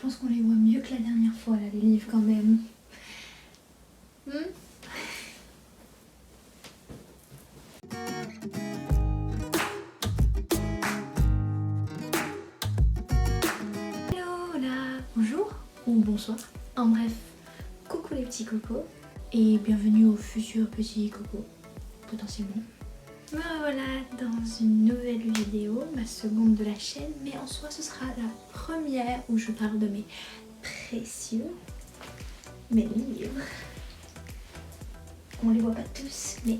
pense qu'on les voit mieux que la dernière fois, là, les livres quand même. Hello là, bonjour ou bonsoir. En bref, coucou les petits cocos et bienvenue aux futurs petits cocos, potentiellement. Me voilà dans une nouvelle vidéo, ma seconde de la chaîne, mais en soi ce sera la première où je parle de mes précieux, mes livres. On les voit pas tous, mais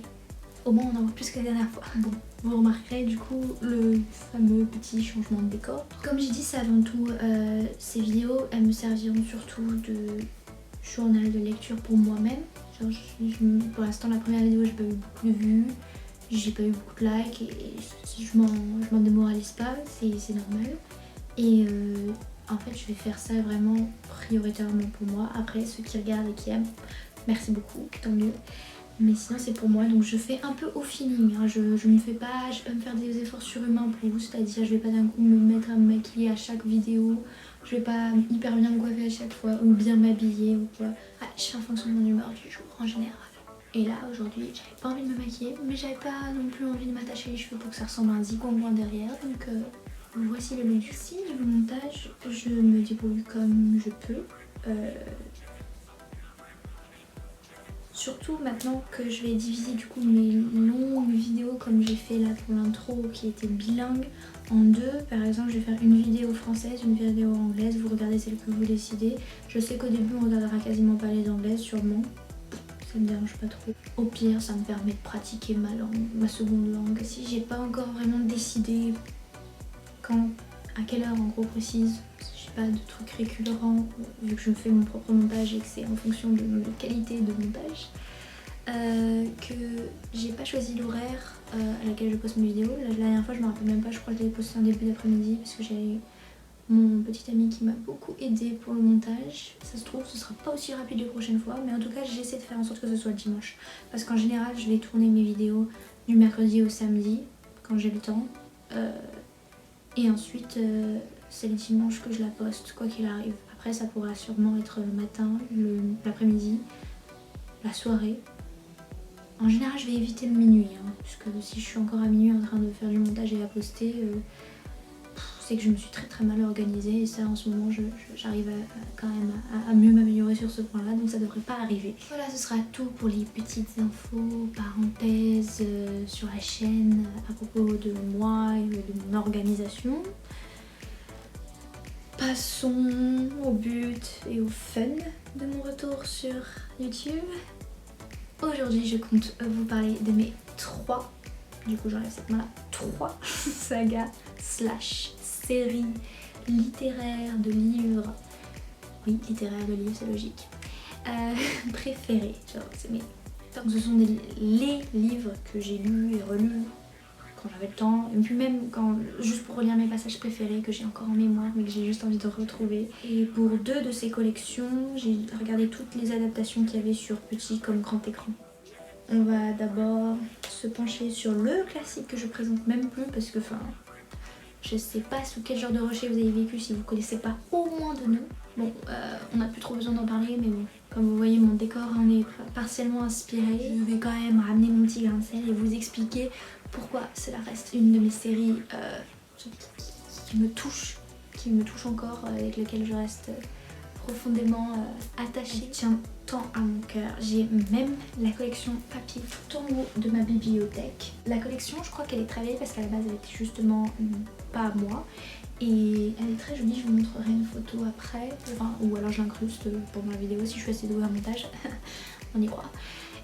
au moins on en voit plus que la dernière fois. Bon, vous remarquerez du coup le fameux petit changement de décor. Comme j'ai dit, c'est avant tout, ces vidéos, elles me serviront surtout de journal de lecture pour moi-même. Pour l'instant, la première vidéo, j'ai pas eu beaucoup de vues, j'ai pas eu beaucoup de likes et je m'en démoralise pas, c'est normal. Et en fait, je vais faire ça vraiment prioritairement pour moi. Après, ceux qui regardent et qui aiment, merci beaucoup, tant mieux. Mais sinon c'est pour moi, donc je fais un peu au feeling, hein. Je me fais pas, je vais pas me faire des efforts surhumains pour vous, c'est-à-dire je vais pas d'un coup me mettre à me maquiller à chaque vidéo, je vais pas hyper bien me coiffer à chaque fois ou bien m'habiller ou quoi. Ah, je fais en fonction de mon humeur du jour en général. Et là aujourd'hui j'avais pas envie de me maquiller, mais j'avais pas non plus envie de m'attacher les cheveux pour que ça ressemble à un zigouin derrière, donc voici le look. Si niveau montage, je me débrouille comme je peux. Surtout maintenant que je vais diviser du coup mes longues vidéos comme j'ai fait là pour l'intro qui était bilingue en deux. Par exemple, je vais faire une vidéo française, une vidéo anglaise, vous regardez celle que vous décidez. Je sais qu'au début on regardera quasiment pas les anglaises sûrement, ça me dérange pas trop. Au pire ça me permet de pratiquer ma langue, ma seconde langue. Si j'ai pas encore vraiment décidé quand, à quelle heure en gros précise, pas de trucs récurrents vu que je fais mon propre montage et que c'est en fonction de ma qualité de montage, que j'ai pas choisi l'horaire à laquelle je poste mes vidéos. La dernière fois je me rappelle même pas, je crois que j'avais posté en début d'après-midi parce que j'avais mon petit ami qui m'a beaucoup aidé pour le montage. Ça se trouve ce sera pas aussi rapide les prochaines fois, mais en tout cas j'essaie de faire en sorte que ce soit le dimanche parce qu'en général je vais tourner mes vidéos du mercredi au samedi quand j'ai le temps, et ensuite c'est le dimanche que je la poste, quoi qu'il arrive. Après ça pourra sûrement être le matin, l'après-midi, la soirée. En général je vais éviter le minuit, hein, puisque si je suis encore à minuit en train de faire du montage et à poster, c'est que je me suis très mal organisée et ça en ce moment j'arrive quand même à mieux m'améliorer sur ce point là, donc ça devrait pas arriver. Voilà, ce sera tout pour les petites infos, parenthèses sur la chaîne à propos de moi et de mon organisation. Passons au but et au fun de mon retour sur YouTube. Aujourd'hui je compte vous parler de mes 3, du coup j'enlève cette main là, 3 sagas / séries littéraires de livres, oui littéraires de livres c'est logique, préférées. Genre, donc ce sont les livres que j'ai lus et relus quand j'avais le temps, et puis même juste pour relire mes passages préférés que j'ai encore en mémoire mais que j'ai juste envie de retrouver. Et pour 2 de ces collections, j'ai regardé toutes les adaptations qu'il y avait sur petit comme grand écran. On va d'abord se pencher sur le classique que je présente même plus parce que je sais pas sous quel genre de rocher vous avez vécu si vous connaissez pas au moins de nom. Bon, on n'a plus trop besoin d'en parler, mais bon, comme vous voyez mon décor en est partiellement inspiré. Je vais quand même ramener mon petit grain de sel et vous expliquer pourquoi cela reste une de mes séries qui me touche encore, avec laquelle je reste profondément attachée. Tiens tant à mon cœur. J'ai même la collection papier tout en haut de ma bibliothèque. La collection, je crois qu'elle est très vieille parce qu'à la base elle était justement pas à moi. Et elle est très jolie, je vous montrerai une photo après, ou alors je l'incruste pendant la vidéo si je suis assez douée en montage, on y croit.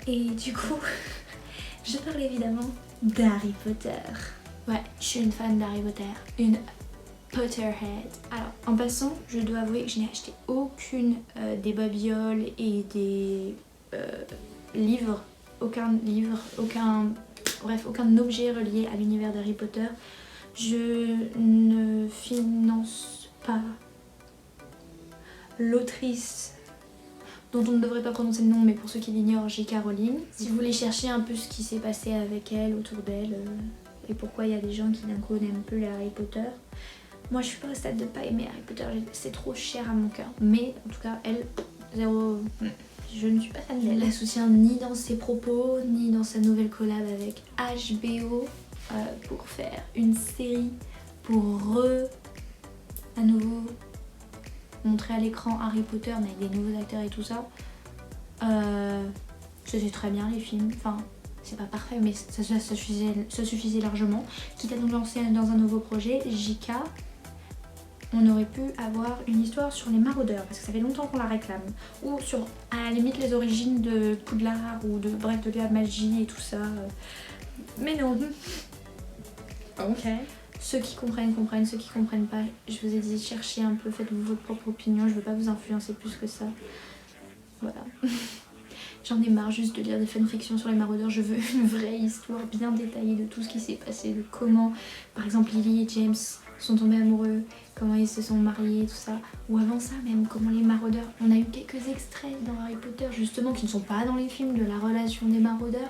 Et du coup, je parle évidemment d'Harry Potter. Ouais, je suis une fan d'Harry Potter, une Potterhead. Alors, en passant, je dois avouer que je n'ai acheté aucune des babioles et des livres, bref, aucun objet relié à l'univers d'Harry Potter. Je ne finance pas l'autrice dont on ne devrait pas prononcer le nom, mais pour ceux qui l'ignorent, J.K. Rowling. Si vous voulez chercher un peu ce qui s'est passé avec elle, autour d'elle, et pourquoi il y a des gens qui d'un coup n'aiment plus les Harry Potter, Moi je suis pas au stade de pas aimer Harry Potter, c'est trop cher à mon cœur. Mais en tout cas elle, zéro, je ne suis pas fan d'elle. Je la soutiens ni dans ses propos, ni dans sa nouvelle collab avec HBO pour faire une série pour à nouveau montrer à l'écran Harry Potter mais avec des nouveaux acteurs et tout ça. C'était très bien les films, enfin c'est pas parfait mais ça suffisait largement. Quitte à nous lancer dans un nouveau projet, JK, on aurait pu avoir une histoire sur les maraudeurs parce que ça fait longtemps qu'on la réclame. Ou sur à la limite les origines de Poudlard ou de bref de la magie et tout ça. Mais non. Ok. Ceux qui comprennent, comprennent. Ceux qui comprennent pas, je vous ai dit, cherchez un peu, faites-vous votre propre opinion. Je veux pas vous influencer plus que ça. Voilà. J'en ai marre juste de lire des fanfictions sur les maraudeurs. Je veux une vraie histoire bien détaillée de tout ce qui s'est passé, de comment, par exemple, Lily et James sont tombés amoureux, comment ils se sont mariés, tout ça. Ou avant ça même, comment les maraudeurs... On a eu quelques extraits dans Harry Potter, justement, qui ne sont pas dans les films, de la relation des maraudeurs.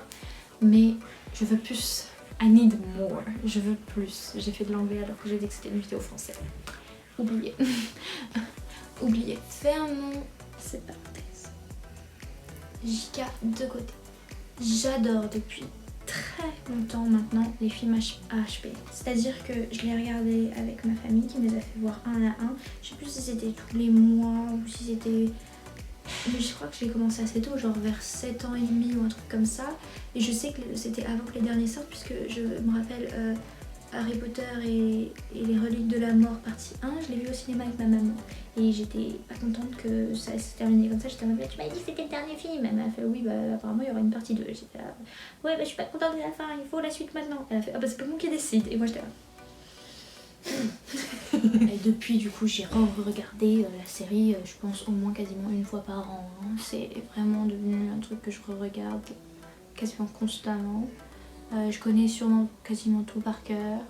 Mais je veux plus. I need more. Je veux plus. J'ai fait de l'anglais alors que j'ai dit que c'était une vidéo française. Oubliez. Oubliez. Fermons cette parenthèse. JK de côté. J'adore depuis très longtemps maintenant les films HP. C'est-à-dire que je les regardais avec ma famille qui me les a fait voir un à un. Je sais plus si c'était tous les mois ou si c'était... Mais je crois que j'ai commencé assez tôt, genre vers 7 ans et demi ou un truc comme ça. Et je sais que c'était avant que les derniers sortent puisque je me rappelle Harry Potter et les reliques de la mort partie 1, je l'ai vu au cinéma avec ma maman. Et j'étais pas contente que ça se terminait comme ça. J'étais en mode, tu m'as dit que c'était le dernier film. Elle m'a fait, oui, bah apparemment il y aura une partie 2. J'étais là, ouais, bah je suis pas contente de la fin, il faut la suite maintenant. Elle a fait, ah bah c'est pas moi qui décide. Et moi j'étais là. Et depuis du coup j'ai re-regardé la série, je pense au moins quasiment une fois par an. C'est vraiment devenu un truc que je re-regarde quasiment constamment. Je connais sûrement quasiment tout par cœur.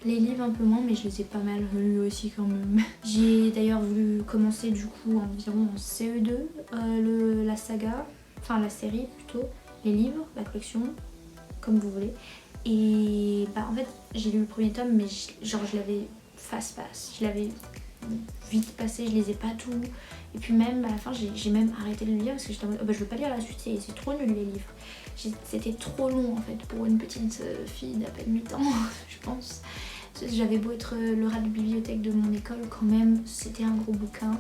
Les livres un peu moins mais je les ai pas mal relus aussi quand même. J'ai d'ailleurs voulu commencer du coup environ en CE2 la saga, enfin la série plutôt, les livres, la collection, comme vous voulez. Et bah en fait j'ai lu le premier tome mais genre je l'avais fast-pass, je l'avais vite passé, je les ai pas tous. Et puis même à la fin j'ai même arrêté de le lire parce que j'étais en mode oh bah je veux pas lire la suite, c'est trop nul les livres. C'était trop long en fait pour une petite fille d'à peine 8 ans je pense. J'avais beau être le rat de bibliothèque de mon école quand même, c'était un gros bouquin.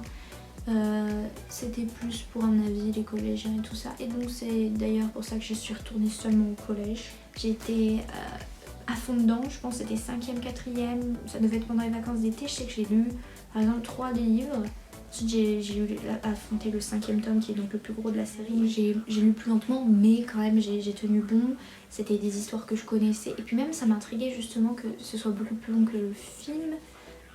C'était plus pour un avis les collégiens et tout ça. Et donc c'est d'ailleurs pour ça que je suis retournée seulement au collège. J'étais à fond dedans, je pense que c'était 5e, 4e, ça devait être pendant les vacances d'été. Je sais que j'ai lu par exemple 3 des livres. Ensuite j'ai affronté le 5e tome qui est donc le plus gros de la série. J'ai lu plus lentement mais quand même j'ai tenu bon. C'était des histoires que je connaissais et puis même ça m'intriguait justement que ce soit beaucoup plus long que le film.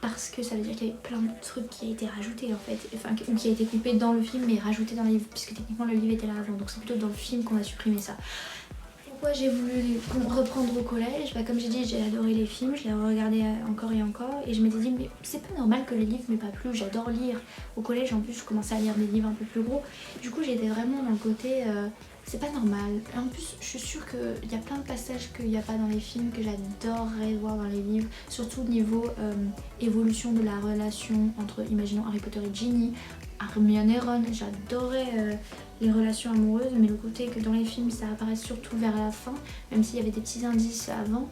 Parce que ça veut dire qu'il y avait plein de trucs qui a été rajouté en fait, enfin ou qui a été coupé dans le film mais rajouté dans le livre, puisque techniquement le livre était là avant, donc c'est plutôt dans le film qu'on a supprimé ça. Pourquoi j'ai voulu reprendre au collège? Bah comme j'ai dit, j'ai adoré les films, je les regardais encore et encore et je m'étais dit mais c'est pas normal que les livres m'aient pas plu, j'adore lire. Au collège en plus je commençais à lire des livres un peu plus gros, du coup j'étais vraiment dans le côté c'est pas normal. En plus je suis sûre qu'il y a plein de passages qu'il n'y a pas dans les films que j'adorerais voir dans les livres, surtout niveau évolution de la relation entre, imaginons Harry Potter et Ginny, Hermione et Ron. J'adorais les relations amoureuses, mais le côté que dans les films ça apparaît surtout vers la fin, même s'il y avait des petits indices avant,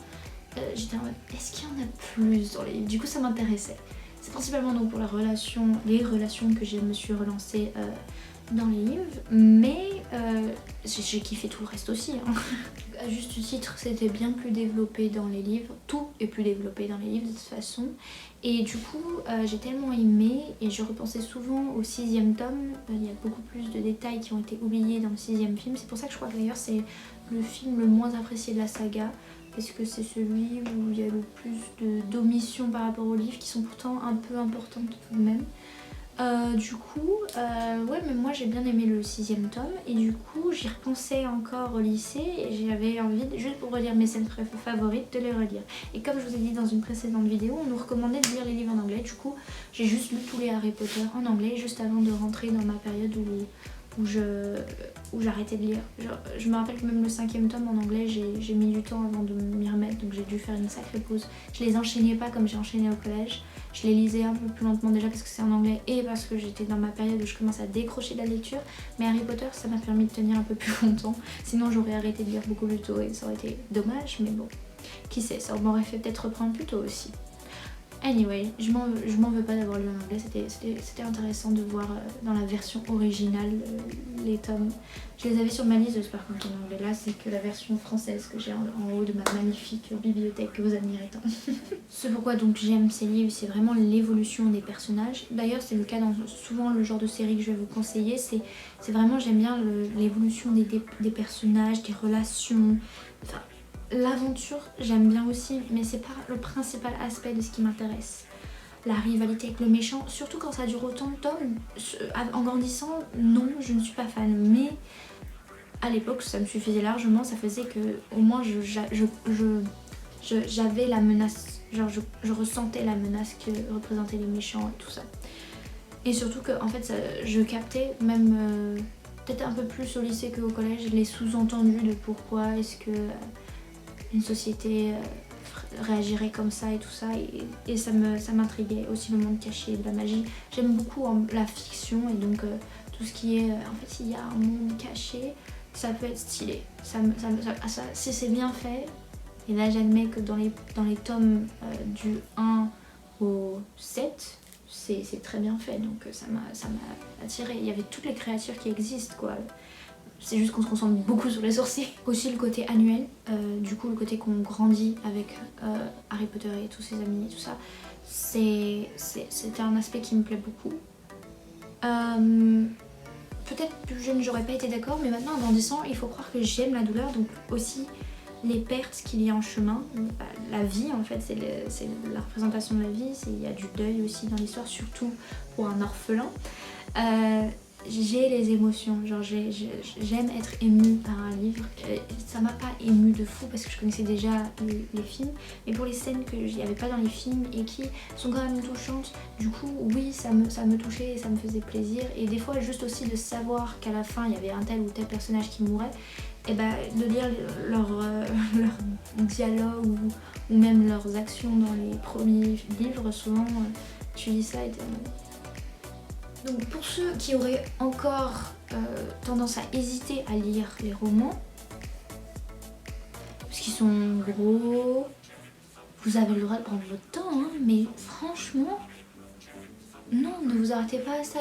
j'étais en mode est-ce qu'il y en a plus dans les livres? Du coup ça m'intéressait. C'est principalement donc pour les relations que je me suis relancée dans les livres, mais j'ai kiffé tout le reste aussi. Hein. À juste titre, c'était bien plus développé dans les livres, tout est plus développé dans les livres de toute façon. Et du coup, j'ai tellement aimé et je repensais souvent au 6e tome. Il y a beaucoup plus de détails qui ont été oubliés dans le 6e film. C'est pour ça que je crois que d'ailleurs c'est le film le moins apprécié de la saga. Parce que c'est celui où il y a le plus d'omissions par rapport aux livres qui sont pourtant un peu importantes tout de même. Ouais mais moi j'ai bien aimé le 6e tome et du coup j'y repensais encore au lycée et j'avais envie, juste pour relire mes scènes favorites, de les relire. Et comme je vous ai dit dans une précédente vidéo, on nous recommandait de lire les livres en anglais, du coup j'ai juste lu tous les Harry Potter en anglais juste avant de rentrer dans ma période où où j'arrêtais de lire. Je me rappelle que même le 5e tome en anglais, j'ai mis du temps avant de m'y remettre, donc j'ai dû faire une sacrée pause. Je les enchaînais pas comme j'ai enchaîné au collège. Je les lisais un peu plus lentement déjà parce que c'est en anglais et parce que j'étais dans ma période où je commence à décrocher de la lecture. Mais Harry Potter, ça m'a permis de tenir un peu plus longtemps. Sinon j'aurais arrêté de lire beaucoup plus tôt et ça aurait été dommage, mais bon, qui sait, ça m'aurait fait peut-être reprendre plus tôt aussi. Anyway, je m'en veux pas d'avoir lu en anglais, c'était intéressant de voir dans la version originale les tomes. Je les avais sur ma liste par contre en anglais, là c'est que la version française que j'ai en haut de ma magnifique bibliothèque que vous admirez tant. Ce pourquoi donc j'aime ces livres, c'est vraiment l'évolution des personnages. D'ailleurs c'est le cas dans souvent le genre de série que je vais vous conseiller, c'est vraiment j'aime bien l'évolution des personnages, des relations, enfin, l'aventure, j'aime bien aussi, mais c'est pas le principal aspect de ce qui m'intéresse. La rivalité avec le méchant, surtout quand ça dure autant de tomes, en grandissant, non, je ne suis pas fan. Mais à l'époque, ça me suffisait largement, ça faisait que au moins j'avais la menace, genre je ressentais la menace que représentaient les méchants et tout ça. Et surtout que en fait, je captais même peut-être un peu plus au lycée qu'au collège les sous-entendus de pourquoi est-ce que une société réagirait comme ça et tout ça, et ça m'intriguait. Aussi le monde caché, de la magie. J'aime beaucoup la fiction et donc tout ce qui est en fait il y a un monde caché, ça peut être stylé. Si c'est bien fait, et là j'admets que dans les tomes du 1 au 7, c'est très bien fait, donc ça m'a attiré. Il y avait toutes les créatures qui existent quoi. C'est juste qu'on se concentre beaucoup sur les sorciers. Aussi le côté annuel, du coup le côté qu'on grandit avec Harry Potter et tous ses amis et tout ça, c'était un aspect qui me plaît beaucoup. Peut-être plus jeune j'aurais pas été d'accord, mais maintenant en grandissant il faut croire que j'aime la douleur, donc aussi les pertes qu'il y a en chemin. La vie en fait, c'est la représentation de la vie, il y a du deuil aussi dans l'histoire, surtout pour un orphelin. J'ai les émotions, genre j'aime être émue par un livre. Ça m'a pas émue de fou parce que je connaissais déjà les films, mais pour les scènes que il n'y avait pas dans les films et qui sont quand même touchantes, du coup oui ça me touchait et ça me faisait plaisir. Et des fois juste aussi de savoir qu'à la fin il y avait un tel ou tel personnage qui mourait, et bah de lire leur dialogue ou même leurs actions dans les premiers livres, souvent tu lis ça et t'es... Donc pour ceux qui auraient encore tendance à hésiter à lire les romans, parce qu'ils sont gros, vous avez le droit de prendre votre temps, hein, mais franchement, non, ne vous arrêtez pas à ça,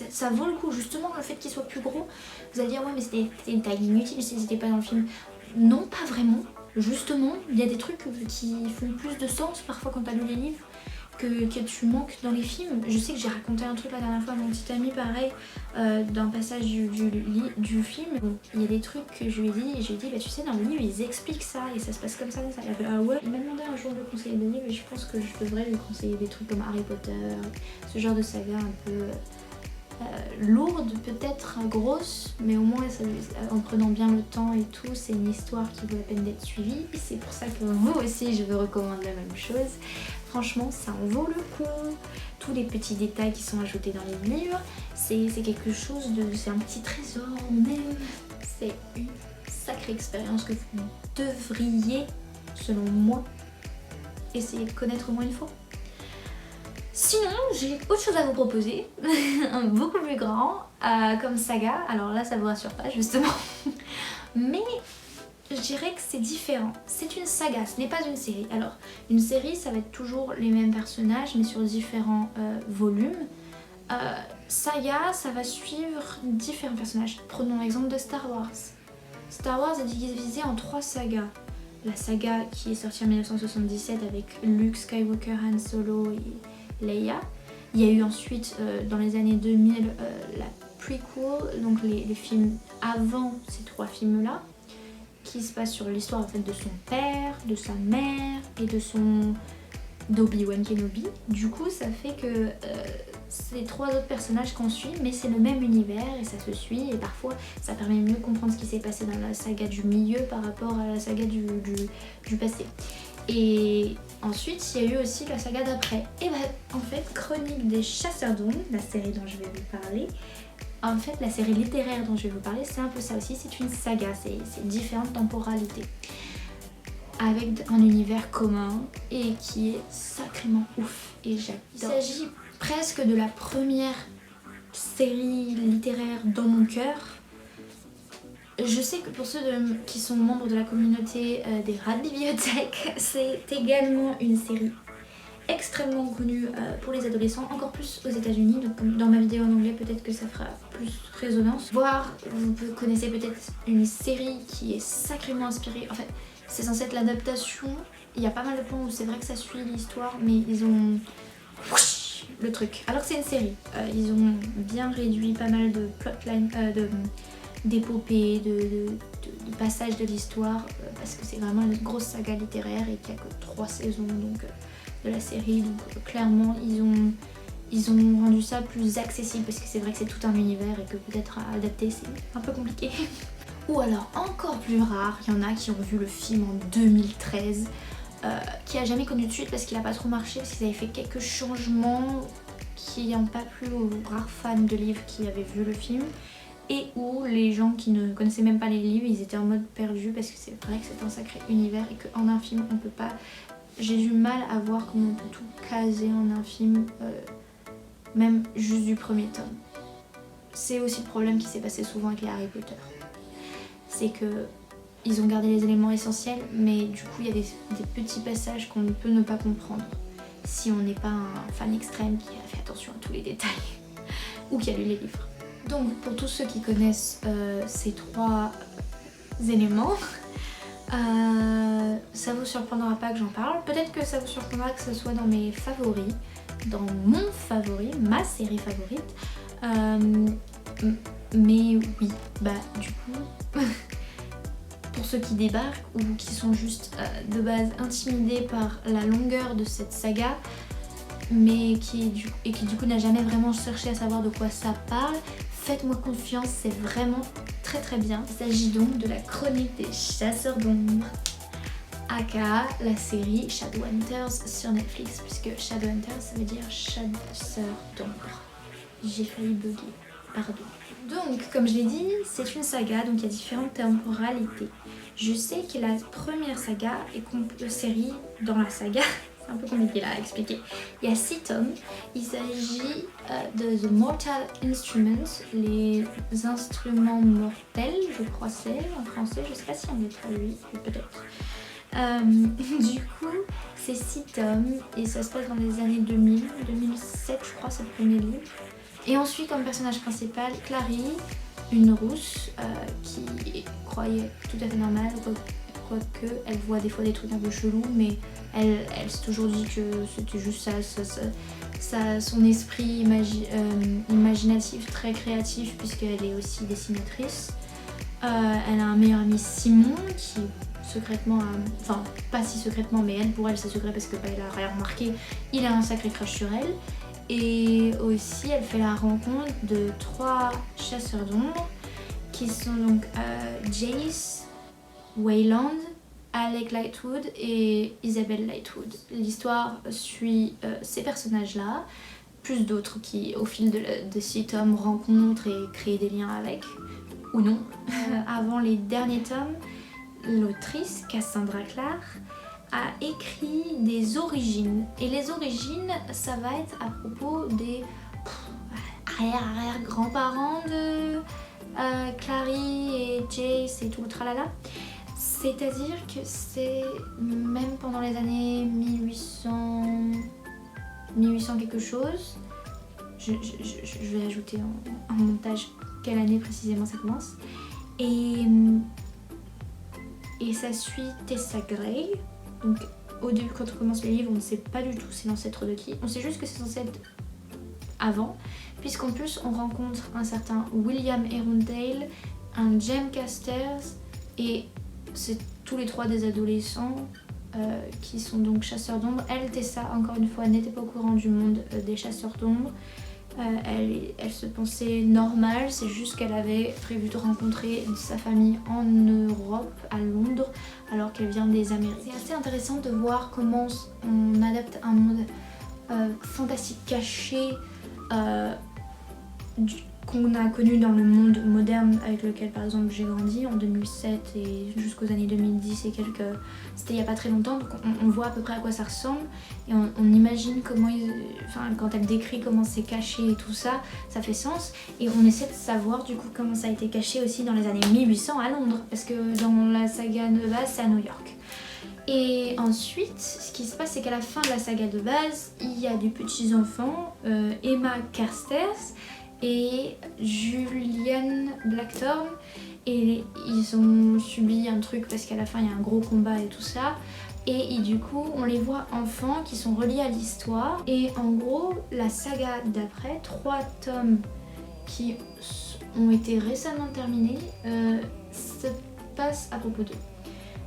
ça vaut le coup. Justement le fait qu'ils soient plus gros, vous allez dire ouais mais c'était une taille inutile si c'était pas dans le film. Non, pas vraiment, justement, il y a des trucs qui font plus de sens parfois quand t'as lu les livres que tu manques dans les films. Je sais que j'ai raconté un truc la dernière fois à mon petit ami, pareil, d'un passage du film. Il y a des trucs que je lui ai dit, et je lui ai dit, bah tu sais, dans le livre, ils expliquent ça, et ça se passe comme ça, ça. Il a fait, ah ouais. Il m'a demandé un jour de conseiller des livres, et je pense que je devrais lui conseiller des trucs comme Harry Potter, ce genre de saga un peu lourde, peut-être grosse, mais au moins en prenant bien le temps et tout, c'est une histoire qui vaut la peine d'être suivie. C'est pour ça que vous aussi, je vous recommande la même chose. Franchement, ça en vaut le coup. Tous les petits détails qui sont ajoutés dans les livres, c'est quelque chose c'est un petit trésor même. C'est une sacrée expérience que vous devriez, selon moi, essayer de connaître au moins une fois. Sinon, j'ai autre chose à vous proposer, beaucoup plus grand, comme saga. Alors là, ça vous rassure pas, justement. Mais je dirais que c'est différent. C'est une saga, ce n'est pas une série. Alors, une série, ça va être toujours les mêmes personnages, mais sur différents volumes. Saga, ça va suivre différents personnages. Prenons l'exemple de Star Wars. Star Wars est divisé en 3 sagas. La saga qui est sortie en 1977 avec Luke Skywalker, Han Solo et Leia. Il y a eu ensuite dans les années 2000 la prequel, donc les films avant ces 3 films là, qui se passent sur l'histoire en fait de son père, de sa mère et d'Obi-Wan Kenobi. Du coup ça fait que c'est 3 autres personnages qu'on suit, mais c'est le même univers et ça se suit, et parfois ça permet de mieux comprendre ce qui s'est passé dans la saga du milieu par rapport à la saga du passé. Et ensuite, il y a eu aussi la saga d'après. Et bah, en fait, Chronique des Chasseurs d'Ombres, la série dont je vais vous parler, En fait, la série littéraire dont je vais vous parler, c'est un peu ça aussi, c'est une saga, c'est différentes temporalités. Avec un univers commun et qui est sacrément ouf et j'adore. Il s'agit presque de la première série littéraire dans mon cœur. Je sais que pour ceux qui sont membres de la communauté des rats de bibliothèque, c'est également une série extrêmement connue pour les adolescents, encore plus aux États-Unis. Donc comme dans ma vidéo en anglais, peut-être que ça fera plus résonance. Voire vous connaissez peut-être une série qui est sacrément inspirée. En fait, c'est censé être l'adaptation. Il y a pas mal de points où c'est vrai que ça suit l'histoire, mais ils ont le truc. Alors que c'est une série, ils ont bien réduit pas mal de plotline, d'épopées, de passages de l'histoire, parce que c'est vraiment une grosse saga littéraire et qu'il n'y a que 3 saisons donc, de la série. Donc clairement ils ont rendu ça plus accessible, parce que c'est vrai que c'est tout un univers et que peut-être à adapter c'est un peu compliqué. Ou alors encore plus rare, il y en a qui ont vu le film en 2013, qui a jamais connu de suite parce qu'il a pas trop marché, parce qu'ils avaient fait quelques changements qui n'ont pas plu aux rares fans de livres qui avaient vu le film, et où les gens qui ne connaissaient même pas les livres, ils étaient en mode perdu, parce que c'est vrai que c'est un sacré univers et qu'en un film on peut pas... J'ai du mal à voir comment on peut tout caser en un film, même juste du premier tome. C'est aussi le problème qui s'est passé souvent avec les Harry Potter. C'est que ils ont gardé les éléments essentiels, mais du coup il y a des petits passages qu'on ne peut ne pas comprendre si on n'est pas un fan extrême qui a fait attention à tous les détails ou qui a lu les livres. Donc pour tous ceux qui connaissent ces 3 éléments, ça vous surprendra pas que j'en parle. Peut-être que ça vous surprendra que ce soit dans mes favoris, dans mon favori, ma série favorite. Mais oui, bah du coup, pour ceux qui débarquent ou qui sont juste de base intimidés par la longueur de cette saga, mais qui du coup n'a jamais vraiment cherché à savoir de quoi ça parle, faites-moi confiance, c'est vraiment très très bien. Il s'agit donc de la chronique des chasseurs d'ombre, aka la série Shadowhunters sur Netflix, puisque Shadowhunters ça veut dire chasseur d'ombre. J'ai failli bugger, pardon. Donc, comme je l'ai dit, c'est une saga, donc il y a différentes temporalités. Je sais que la première saga est série dans la saga, c'est un peu compliqué là à expliquer. Il y a 6 tomes, il s'agit de The Mortal Instruments, les instruments mortels, je crois c'est en français, je sais pas si on les traduit, peut-être. Du coup, c'est 6 tomes et ça se passe dans les années 2000, 2007 je crois, c'est le premier livre. Et on suit comme personnage principal Clary, une rousse qui croyait tout à fait normale, quoique elle voit des fois des trucs un peu chelous, mais elle s'est toujours dit que c'était juste son esprit imaginatif très créatif, puisqu'elle est aussi dessinatrice. Elle a un meilleur ami Simon qui secrètement, enfin pas si secrètement, mais pour elle c'est secret parce que elle a rien remarqué, il a un sacré crush sur elle. Et aussi elle fait la rencontre de 3 chasseurs d'ombre qui sont donc Jace, Wayland, Alec Lightwood et Isabelle Lightwood. L'histoire suit ces personnages-là, plus d'autres qui au fil de 6 tomes rencontrent et créent des liens avec, ou non. Avant les derniers tomes, l'autrice Cassandra Clare a écrit des origines. Et les origines, ça va être à propos des arrière-grands-parents de Clary et Jace et tout le tralala. C'est-à-dire que c'est même pendant les années 1800 quelque chose. Je vais ajouter en montage quelle année précisément ça commence. Et ça suit Tessa Gray. Donc au début quand on commence le livre, on ne sait pas du tout c'est l'ancêtre de qui. On sait juste que c'est censé être avant, puisqu'en plus on rencontre un certain William Arundel, un Jem Casters, et c'est tous les 3 des adolescents qui sont donc chasseurs d'ombre. Elle, Tessa, encore une fois, n'était pas au courant du monde des chasseurs d'ombre. Elle se pensait normale, c'est juste qu'elle avait prévu de rencontrer sa famille en Europe, à Londres, alors qu'elle vient des Amériques. C'est assez intéressant de voir comment on adapte un monde fantastique caché qu'on a connu dans le monde moderne avec lequel par exemple j'ai grandi en 2007 et jusqu'aux années 2010 et quelques... C'était il n'y a pas très longtemps, donc on voit à peu près à quoi ça ressemble et on imagine comment quand elle décrit comment c'est caché et tout ça, ça fait sens. Et on essaie de savoir du coup comment ça a été caché aussi dans les années 1800 à Londres, parce que dans la saga de base c'est à New York. Et ensuite, ce qui se passe, c'est qu'à la fin de la saga de base, il y a des petits-enfants, Emma Carstairs et Julian Blackthorne, et ils ont subi un truc parce qu'à la fin il y a un gros combat et tout ça, et du coup on les voit enfants qui sont reliés à l'histoire. Et en gros la saga d'après, 3 tomes qui ont été récemment terminés, se passe à propos d'eux.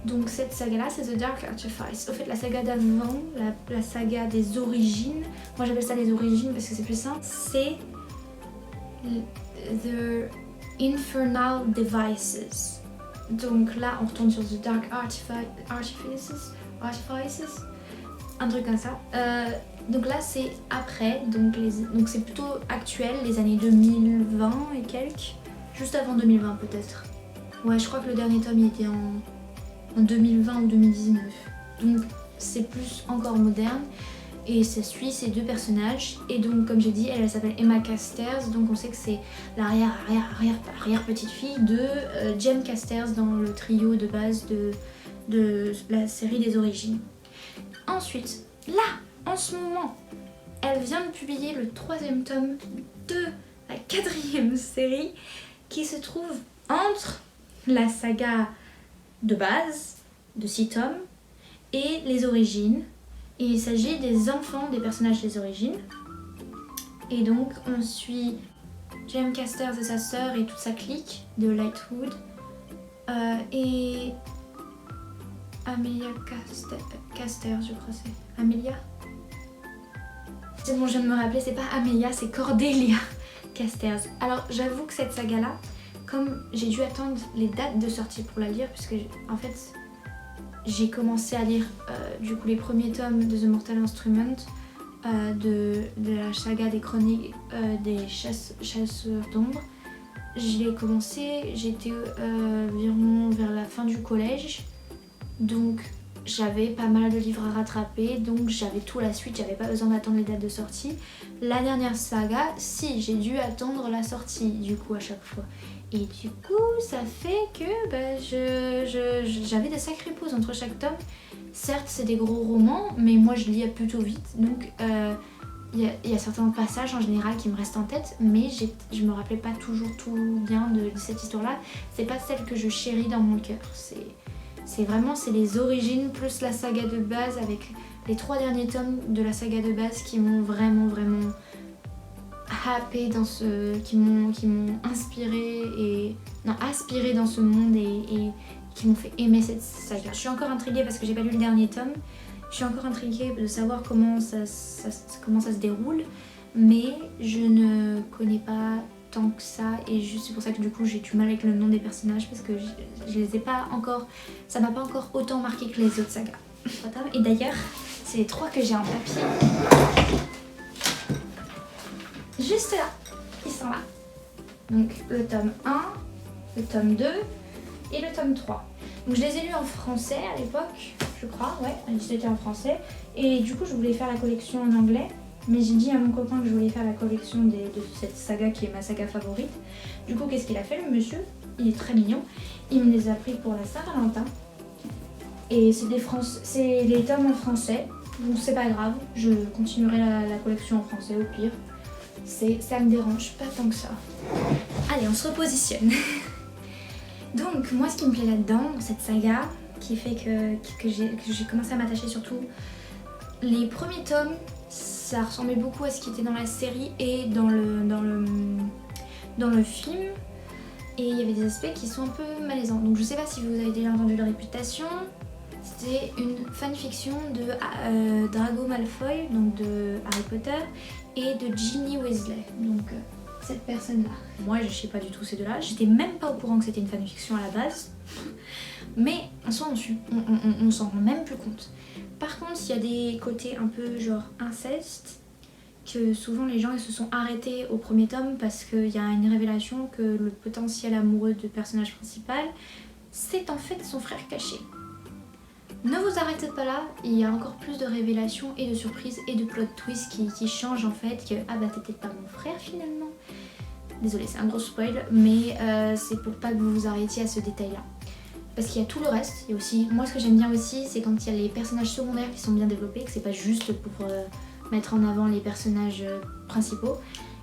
Donc cette saga là c'est The Dark Artifice. Au fait la saga d'avant, la saga des origines, moi j'appelle ça les origines parce que c'est plus simple, c'est The Infernal Devices. Donc là on retourne sur The Dark Artifices, un truc comme ça. Donc là c'est après, donc c'est plutôt actuel, les années 2020 et quelques, juste avant 2020 peut-être. Ouais, je crois que le dernier tome il était en 2020 ou 2019. Donc c'est plus encore moderne. Et ça suit ces 2 personnages. Et donc comme j'ai dit, elle s'appelle Emma Carstairs. Donc on sait que c'est l'arrière petite fille de Jem Carstairs dans le trio de base de la série des origines. Ensuite, là, en ce moment, elle vient de publier le 3e tome de la 4e série qui se trouve entre la saga de base de 6 tomes et les origines. Et il s'agit des enfants des personnages des origines. Et donc on suit Jem Carstairs et sa sœur et toute sa clique de Lightwood, et Amelia Carstairs, je crois c'est Amelia. C'est bon, je viens de me rappeler, c'est pas Amelia, c'est Cordelia Carstairs. Alors j'avoue que cette saga là, comme j'ai dû attendre les dates de sortie pour la lire, puisque en fait j'ai commencé à lire du coup les premiers tomes de The Mortal Instrument, de la saga des chroniques des chasseurs d'ombre. Je l'ai commencé, j'étais environ vers la fin du collège, donc j'avais pas mal de livres à rattraper, donc j'avais tout la suite, j'avais pas besoin d'attendre les dates de sortie. La dernière saga, si, j'ai dû attendre la sortie du coup à chaque fois. Et du coup, ça fait que j'avais des sacrées pauses entre chaque tome. Certes, c'est des gros romans, mais moi je lis plutôt vite, donc il y a certains passages en général qui me restent en tête, mais je me rappelais pas toujours tout bien de cette histoire-là. C'est pas celle que je chéris dans mon cœur. C'est vraiment les origines plus la saga de base, avec les 3 derniers tomes de la saga de base qui m'ont vraiment happé qui m'ont aspiré dans ce monde et qui m'ont fait aimer cette saga. Je suis encore intriguée parce que j'ai pas lu le dernier tome. Je suis encore intriguée de savoir comment ça se déroule, mais je ne connais pas tant que ça, et c'est pour ça que du coup j'ai du mal avec le nom des personnages, parce que je les ai pas encore, ça m'a pas encore autant marqué que les autres sagas. Et d'ailleurs, c'est les 3 que j'ai en papier. Juste là, ils sont là. Donc le tome 1, le tome 2 et le tome 3. Donc je les ai lus en français à l'époque, je crois, ouais, c'était en français. Et du coup je voulais faire la collection en anglais, mais j'ai dit à mon copain que je voulais faire la collection de cette saga qui est ma saga favorite. Du coup qu'est-ce qu'il a fait le monsieur? Il est très mignon, il me les a pris pour la Saint-Valentin. Et c'est les tomes en français, donc c'est pas grave, je continuerai la collection en français au pire. Ça me dérange pas tant que ça. Allez, on se repositionne. Donc moi ce qui me plaît là-dedans, dans cette saga, qui fait que j'ai commencé à m'attacher, surtout les premiers tomes, ça ressemblait beaucoup à ce qui était dans la série et dans le film. Et il y avait des aspects qui sont un peu malaisants. Donc je sais pas si vous avez déjà entendu la réputation. C'était une fanfiction de Drago Malfoy, donc de Harry Potter, et de Ginny Weasley, donc cette personne-là. Moi je sais pas du tout ces deux-là, j'étais même pas au courant que c'était une fanfiction à la base, mais en soi on s'en rend même plus compte. Par contre il y a des côtés un peu genre inceste, que souvent les gens ils se sont arrêtés au premier tome parce qu'il y a une révélation que le potentiel amoureux du personnage principal, c'est en fait son frère caché. Ne vous arrêtez pas là, il y a encore plus de révélations et de surprises et de plot twists qui changent en fait, que ah bah t'es peut-être pas mon frère finalement. Désolée, c'est un gros spoil, mais c'est pour pas que vous vous arrêtiez à ce détail-là. Parce qu'il y a tout le reste, il y a aussi, moi ce que j'aime bien aussi, c'est quand il y a les personnages secondaires qui sont bien développés, que c'est pas juste pour mettre en avant les personnages principaux.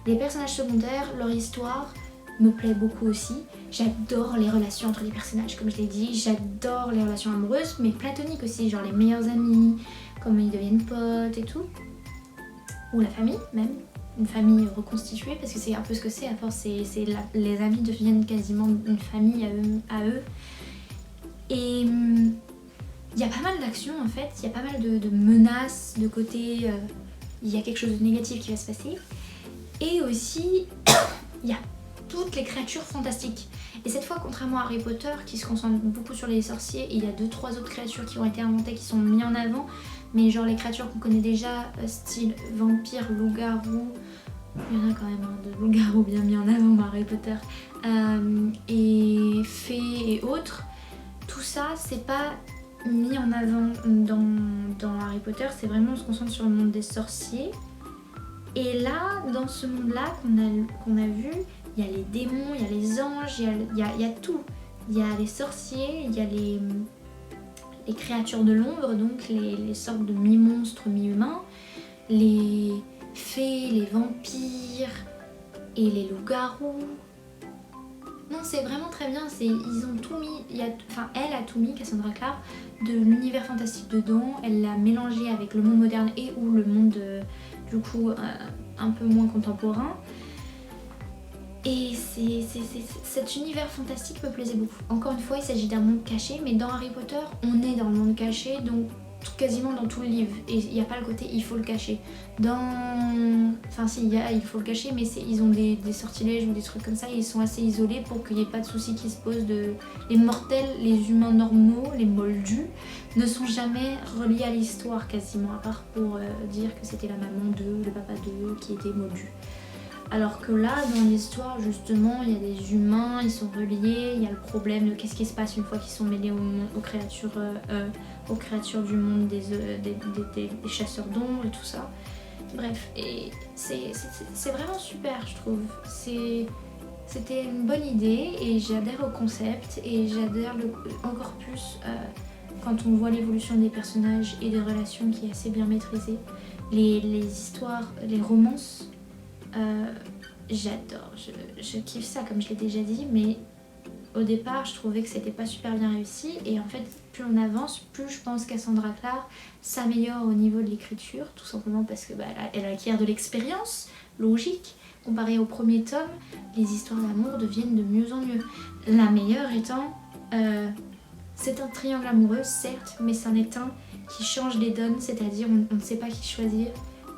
Les personnages secondaires, leur histoire me plaît beaucoup aussi. J'adore les relations entre les personnages, comme je l'ai dit, j'adore les relations amoureuses, mais platoniques aussi, genre les meilleurs amis, comment ils deviennent potes et tout. Ou la famille même, une famille reconstituée, parce que c'est un peu ce que c'est, à force, les amis deviennent quasiment une famille à eux. Et il y a pas mal d'actions en fait, il y a pas mal de menaces, de côté, il y a quelque chose de négatif qui va se passer. Et aussi, il y a toutes les créatures fantastiques. Et cette fois, contrairement à Harry Potter, qui se concentre beaucoup sur les sorciers, et il y a 2-3 autres créatures qui ont été inventées, qui sont mises en avant, mais genre les créatures qu'on connaît déjà, style vampire, loup-garou, il y en a quand même de loup-garou bien mis en avant dans Harry Potter, et fées et autres, tout ça, c'est pas mis en avant dans Harry Potter, c'est vraiment, on se concentre sur le monde des sorciers. Et là, dans ce monde-là qu'on a vu, il y a les démons, il y a les anges, il y a tout. Il y a les sorciers, il y a les créatures de l'ombre, donc les sortes de mi-monstres, mi-humains, les fées, les vampires et les loups-garous. Non, c'est vraiment très bien, ils ont tout mis, elle a tout mis, Cassandra Clare, de l'univers fantastique dedans, elle l'a mélangé avec le monde moderne et ou le monde du coup un peu moins contemporain. Et cet univers fantastique me plaisait beaucoup. Encore une fois, il s'agit d'un monde caché, mais dans Harry Potter, on est dans le monde caché, donc quasiment dans tout le livre. Et il n'y a pas le côté il faut le cacher. Enfin si, il faut le cacher, mais ils ont des sortilèges ou des trucs comme ça, et ils sont assez isolés pour qu'il n'y ait pas de soucis qui se posent. Les mortels, les humains normaux, les moldus, ne sont jamais reliés à l'histoire quasiment, à part pour dire que c'était la maman d'eux, le papa d'eux qui était moldu. Alors que là, dans l'histoire, justement, il y a des humains, ils sont reliés, il y a le problème de qu'est-ce qui se passe une fois qu'ils sont mêlés aux créatures du monde des chasseurs d'ombre et tout ça. Bref, et c'est vraiment super, je trouve. C'était une bonne idée et j'adhère au concept et j'adhère encore plus quand on voit l'évolution des personnages et des relations qui est assez bien maîtrisée. Les histoires, les romances, j'adore, je kiffe ça comme je l'ai déjà dit, mais au départ je trouvais que c'était pas super bien réussi et en fait plus on avance, plus je pense Cassandra Clare s'améliore au niveau de l'écriture, tout simplement parce que elle acquiert de l'expérience, logique. Comparé au premier tome, les histoires d'amour deviennent de mieux en mieux. La meilleure étant, c'est un triangle amoureux certes, mais c'en est un qui change les donnes, c'est-à-dire on ne sait pas qui choisir.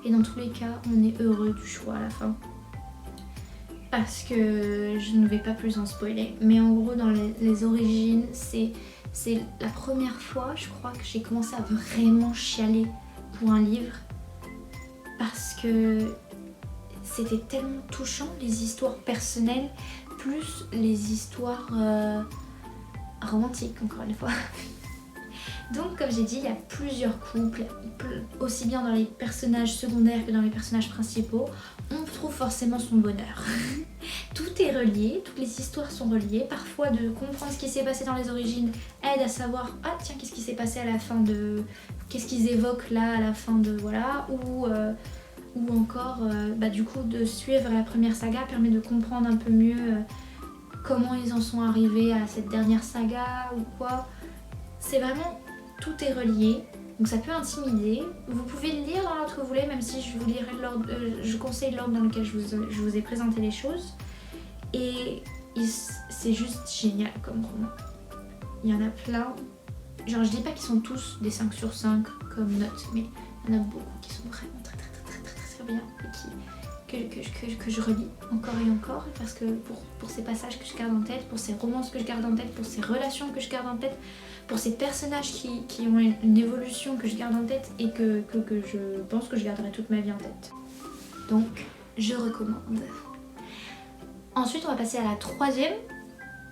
Et dans tous les cas, on est heureux du choix à la fin. Parce que je ne vais pas plus en spoiler. Mais en gros, dans les origines, c'est la première fois, je crois, que j'ai commencé à vraiment chialer pour un livre. Parce que c'était tellement touchant, les histoires personnelles, plus les histoires romantiques, encore une fois. Donc comme j'ai dit, il y a plusieurs couples, aussi bien dans les personnages secondaires que dans les personnages principaux, on trouve forcément son bonheur. Tout est relié, toutes les histoires sont reliées, parfois de comprendre ce qui s'est passé dans les origines aide à savoir « Ah tiens, qu'est-ce qui s'est passé à la fin de... qu'est-ce qu'ils évoquent là à la fin de... voilà » ou encore du coup de suivre la première saga permet de comprendre un peu mieux comment ils en sont arrivés à cette dernière saga ou quoi. C'est vraiment... tout est relié, donc ça peut intimider. Vous pouvez le lire dans l'ordre que vous voulez, même si je conseille l'ordre dans lequel je vous ai présenté les choses. Et c'est juste génial comme roman. Il y en a plein. Genre je dis pas qu'ils sont tous des 5 sur 5 comme notes, mais il y en a beaucoup qui sont vraiment très bien et que je relis encore et encore parce que pour ces passages que je garde en tête, pour ces romances que je garde en tête, pour ces relations que je garde en tête, pour ces personnages qui ont une évolution que je garde en tête et que je pense que je garderai toute ma vie en tête. donc je recommande. Ensuite on va passer à la troisième,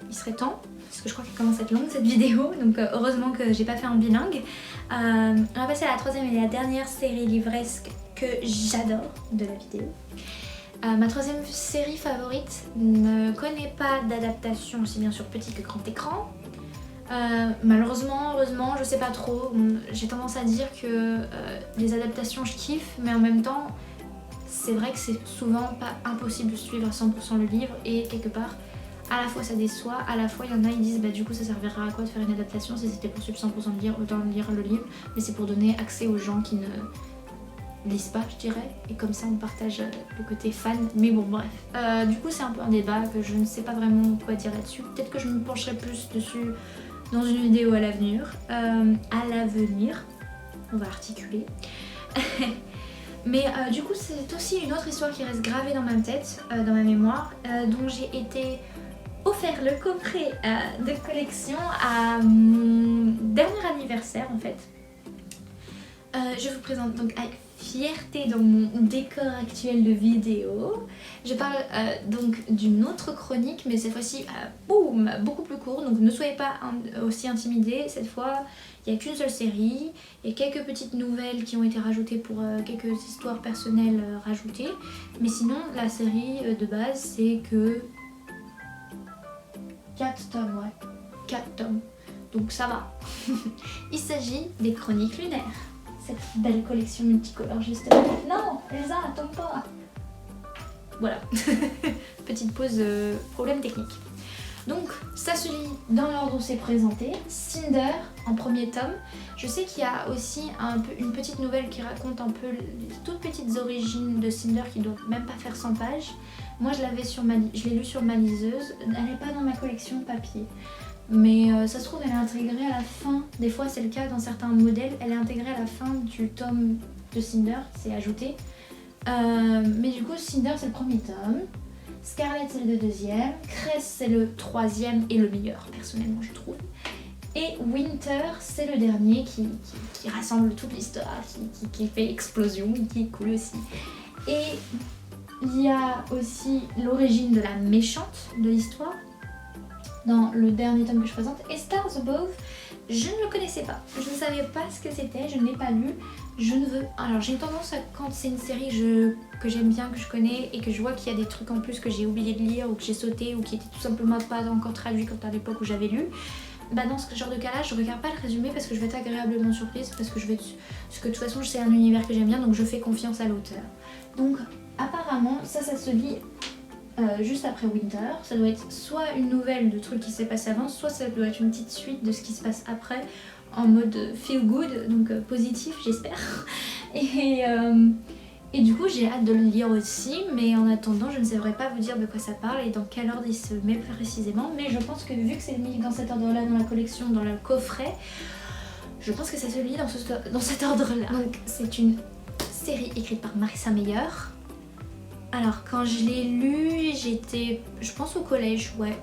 il serait temps, parce que je crois qu'elle commence à être longue cette vidéo, donc heureusement que j'ai pas fait en bilingue. On va passer à la troisième et la dernière série livresque que j'adore de la vidéo. Ma troisième série favorite ne connaît pas d'adaptation aussi bien sur petit que grand écran. Malheureusement, heureusement, je sais pas trop. J'ai tendance à dire que les adaptations je kiffe, mais en même temps, c'est vrai que c'est souvent pas impossible de suivre à 100% le livre et quelque part, à la fois ça déçoit, à la fois il y en a ils disent bah du coup ça servira à quoi de faire une adaptation si c'était pour suivre 100% le livre, autant lire le livre, mais c'est pour donner accès aux gens qui ne lisent pas je dirais, et comme ça on partage le côté fan, mais bon bref. Du coup c'est un peu un débat que je ne sais pas vraiment quoi dire là-dessus, peut-être que je me pencherai plus dessus dans une vidéo à l'avenir, on va articuler. Mais du coup c'est aussi une autre histoire qui reste gravée dans ma tête, dans ma mémoire, dont j'ai été offert le coffret de collection à mon dernier anniversaire en fait. Je vous présente donc avec fierté dans mon décor actuel de vidéo. Je parle donc d'une autre chronique, mais cette fois-ci boum, beaucoup plus courte, donc ne soyez pas aussi intimidés. Cette fois, il n'y a qu'une seule série, il y a quelques petites nouvelles qui ont été rajoutées pour quelques histoires personnelles rajoutées, mais sinon la série de base c'est que 4 tomes, ouais, 4 tomes, donc ça va. Il s'agit des Chroniques lunaires. Cette belle collection multicolore justement. Non, Elsa, attends pas. Voilà. Petite pause problème technique. Donc ça se lit dans l'ordre où c'est présenté. Cinder en premier tome. Je sais qu'il y a aussi une petite nouvelle qui raconte un peu les toutes petites origines de Cinder qui ne doit même pas faire 100 pages. Moi je l'ai lu sur ma liseuse. Elle n'est pas dans ma collection papier. Mais ça se trouve elle est intégrée à la fin, des fois c'est le cas dans certains modèles, elle est intégrée à la fin du tome de Cinder, c'est ajouté. Mais du coup Cinder c'est le premier tome, Scarlet c'est le deuxième, Cress c'est le troisième et le meilleur personnellement je trouve. Et Winter c'est le dernier qui rassemble toute l'histoire, qui fait explosion, qui est cool aussi. Et il y a aussi l'origine de la méchante de l'histoire dans le dernier tome que je présente, et Stars Above, je ne le connaissais pas, je ne savais pas ce que c'était, je ne l'ai pas lu, alors j'ai une tendance à quand c'est une série que j'aime bien, que je connais et que je vois qu'il y a des trucs en plus que j'ai oublié de lire ou que j'ai sauté ou qui étaient tout simplement pas encore traduits quand à l'époque où j'avais lu, bah dans ce genre de cas là je regarde pas le résumé parce que je vais être agréablement surprise, parce que parce que de toute façon c'est un univers que j'aime bien donc je fais confiance à l'auteur. Donc apparemment ça se lit juste après Winter, ça doit être soit une nouvelle de trucs qui s'est passé avant, soit ça doit être une petite suite de ce qui se passe après en mode feel good, donc positif j'espère. Et du coup j'ai hâte de le lire aussi, mais en attendant je ne saurais pas vous dire de quoi ça parle et dans quel ordre il se met précisément, mais je pense que vu que c'est mis dans cet ordre là dans la collection, dans le coffret, je pense que ça se lit dans cet ordre là. Donc c'est une série écrite par Marissa Meyer. Alors quand je l'ai lu, j'étais, je pense au collège, ouais,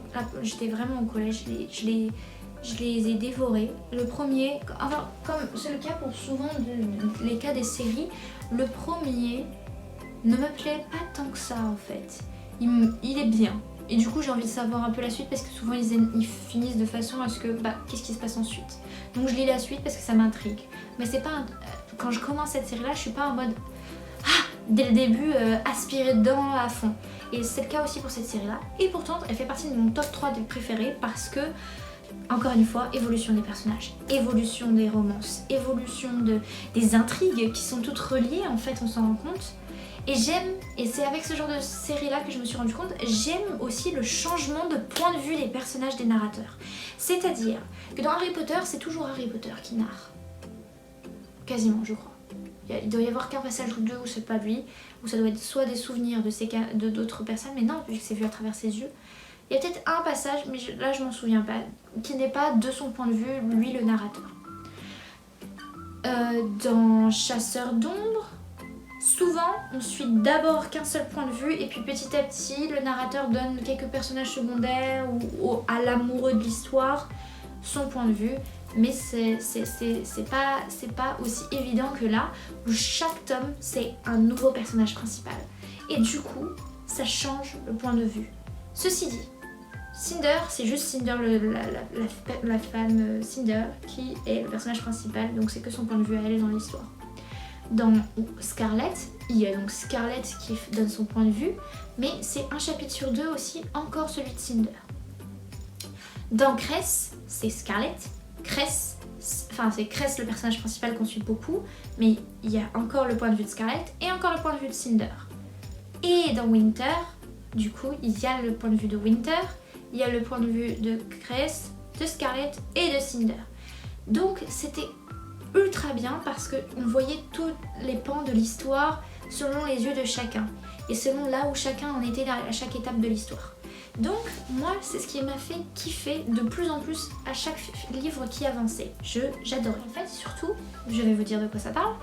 j'étais vraiment au collège, je les ai dévorés. Le premier, enfin comme c'est le cas pour souvent les cas des séries, le premier ne me plaît pas tant que ça en fait. Il est bien. Et du coup j'ai envie de savoir un peu la suite parce que souvent ils finissent de façon à ce que, qu'est-ce qui se passe ensuite. Donc je lis la suite parce que ça m'intrigue. Mais c'est pas, quand je commence cette série là, je suis pas en mode... dès le début aspirer dedans à fond, et c'est le cas aussi pour cette série là, et pourtant elle fait partie de mon top 3 des préférés parce que encore une fois, évolution des personnages, évolution des romances, évolution des intrigues qui sont toutes reliées en fait, on s'en rend compte. Et j'aime, et c'est avec ce genre de série là que je me suis rendu compte, j'aime aussi le changement de point de vue des personnages, des narrateurs. C'est-à-dire que dans Harry Potter c'est toujours Harry Potter qui narre, quasiment je crois. Il doit y avoir qu'un passage ou deux où c'est pas lui, où ça doit être soit des souvenirs de d'autres personnes, mais non, vu que c'est vu à travers ses yeux. Il y a peut-être un passage, mais là je m'en souviens pas, qui n'est pas de son point de vue, lui le narrateur. Dans Chasseur d'ombre, souvent on suit d'abord qu'un seul point de vue, et puis petit à petit le narrateur donne quelques personnages secondaires ou à l'amoureux de l'histoire son point de vue. Mais c'est pas aussi évident que là, où chaque tome c'est un nouveau personnage principal. et du coup ça change le point de vue. Ceci dit, Cinder, c'est juste Cinder, la femme Cinder qui est le personnage principal, donc c'est que son point de vue à elle dans l'histoire. Dans Scarlet, il y a donc Scarlet qui donne son point de vue, mais c'est un chapitre sur deux aussi, encore celui de Cinder. Dans Cress, c'est Scarlet, c'est Cress le personnage principal qu'on suit beaucoup, mais il y a encore le point de vue de Scarlet et encore le point de vue de Cinder. Et dans Winter, du coup, il y a le point de vue de Winter, il y a le point de vue de Cress, de Scarlet et de Cinder. Donc c'était ultra bien parce qu'on voyait tous les pans de l'histoire selon les yeux de chacun et selon là où chacun en était à chaque étape de l'histoire. Donc moi c'est ce qui m'a fait kiffer de plus en plus à chaque livre qui avançait. J'adorais. En fait surtout, je vais vous dire de quoi ça parle,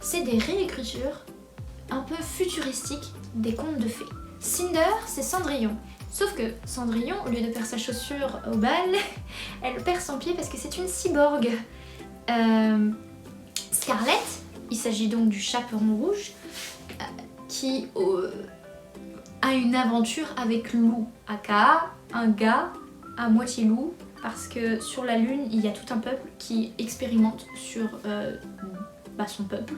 c'est des réécritures un peu futuristiques des contes de fées. Cinder c'est Cendrillon. Sauf que Cendrillon, au lieu de perdre sa chaussure au bal, elle perd son pied parce que c'est une cyborg. Scarlet, il s'agit donc du chaperon rouge qui a une aventure avec Lou, aka un gars à moitié loup, parce que sur la lune il y a tout un peuple qui expérimente sur son peuple.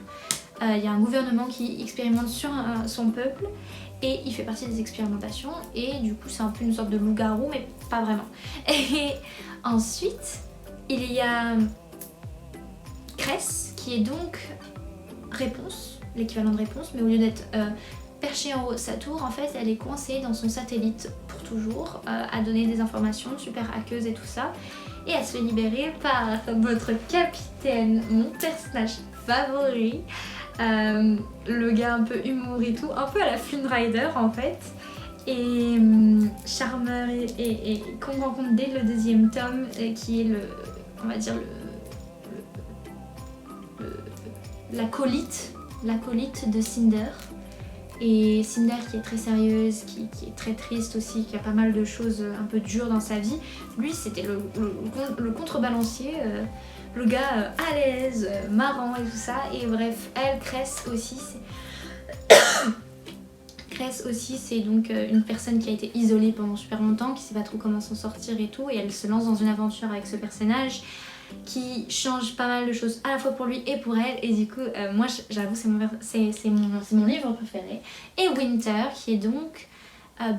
Il y a un gouvernement qui expérimente sur son peuple et il fait partie des expérimentations et du coup c'est un peu une sorte de loup-garou mais pas vraiment. Et ensuite il y a Cress qui est donc Réponse, l'équivalent de Réponse, mais au lieu d'être perchée en haut de sa tour, en fait elle est coincée dans son satellite pour toujours, à donner des informations super hackeuse et tout ça, et à se fait libérer par votre capitaine, mon personnage favori, le gars un peu humour et tout, un peu à la Flynn Rider en fait, et charmeur et qu'on rencontre dès le deuxième tome, qui est on va dire l'acolyte de Cinder. Et Cinder qui est très sérieuse, qui est très triste aussi, qui a pas mal de choses un peu dures dans sa vie. Lui c'était le contrebalancier, le gars à l'aise, marrant et tout ça. Et bref, Cress aussi c'est donc une personne qui a été isolée pendant super longtemps, qui sait pas trop comment s'en sortir et tout. Et elle se lance dans une aventure avec ce personnage qui change pas mal de choses à la fois pour lui et pour elle, et du coup moi j'avoue c'est mon livre préféré. Et Winter qui est donc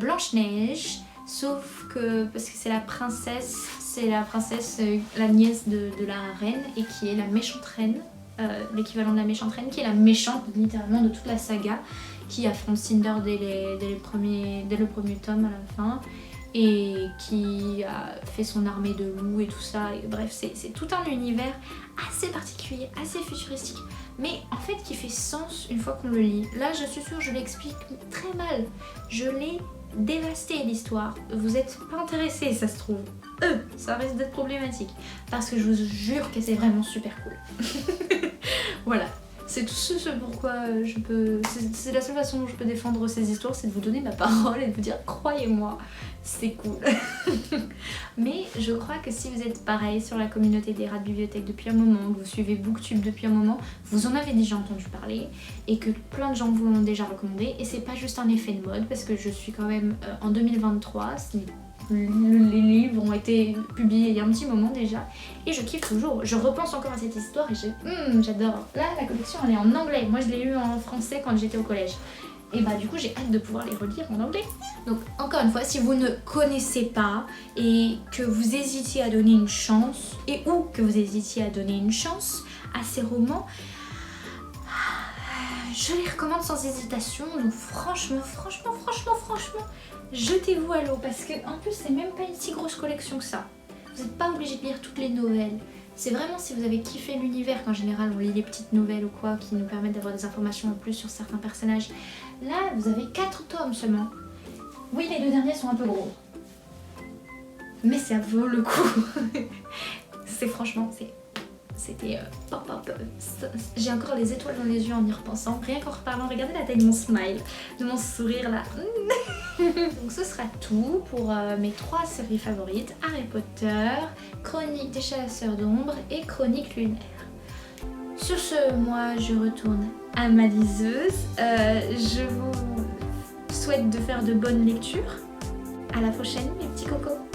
Blanche-Neige, sauf que parce que c'est la princesse, la nièce de la reine, et qui est la méchante reine, l'équivalent de la méchante reine, qui est la méchante littéralement de toute la saga, qui affronte Cinder dès le premier tome à la fin, et qui a fait son armée de loups et tout ça. Et bref, c'est tout un univers assez particulier, assez futuristique, mais en fait qui fait sens une fois qu'on le lit. Là je suis sûre, je l'explique très mal, je l'ai dévasté l'histoire, vous êtes pas intéressés ça se trouve, ça risque d'être problématique, parce que je vous jure que c'est vraiment super cool. Voilà. C'est tout ce pourquoi c'est la seule façon dont je peux défendre ces histoires, c'est de vous donner ma parole et de vous dire croyez-moi, c'est cool. Mais je crois que si vous êtes pareil sur la communauté des rats de bibliothèque depuis un moment, que vous suivez Booktube depuis un moment, vous en avez déjà entendu parler et que plein de gens vous l'ont déjà recommandé, et c'est pas juste un effet de mode parce que je suis quand même en 2023, les livres ont été publiés il y a un petit moment déjà et je kiffe toujours, je repense encore à cette histoire et j'adore. Là la collection elle est en anglais, moi je l'ai eu en français quand j'étais au collège et bah du coup j'ai hâte de pouvoir les relire en anglais. Donc encore une fois, si vous ne connaissez pas et que vous hésitiez à donner une chance, à ces romans, je les recommande sans hésitation. Donc franchement, jetez-vous à l'eau, parce que en plus c'est même pas une si grosse collection que ça. Vous n'êtes pas obligé de lire toutes les nouvelles. C'est vraiment si vous avez kiffé l'univers, qu'en général on lit les petites nouvelles ou quoi qui nous permettent d'avoir des informations en plus sur certains personnages. Là vous avez 4 tomes seulement. Oui, les 2 derniers sont un peu gros, mais ça vaut le coup. C'était j'ai encore les étoiles dans les yeux en y repensant, rien qu'en reparlant. Regardez la taille de mon smile, de mon sourire là. Donc ce sera tout pour mes 3 séries favorites: Harry Potter, Chronique des chasseurs d'ombre et Chronique lunaire. Sur ce, moi je retourne à ma liseuse. Je vous souhaite de faire de bonnes lectures. À la prochaine mes petits cocos.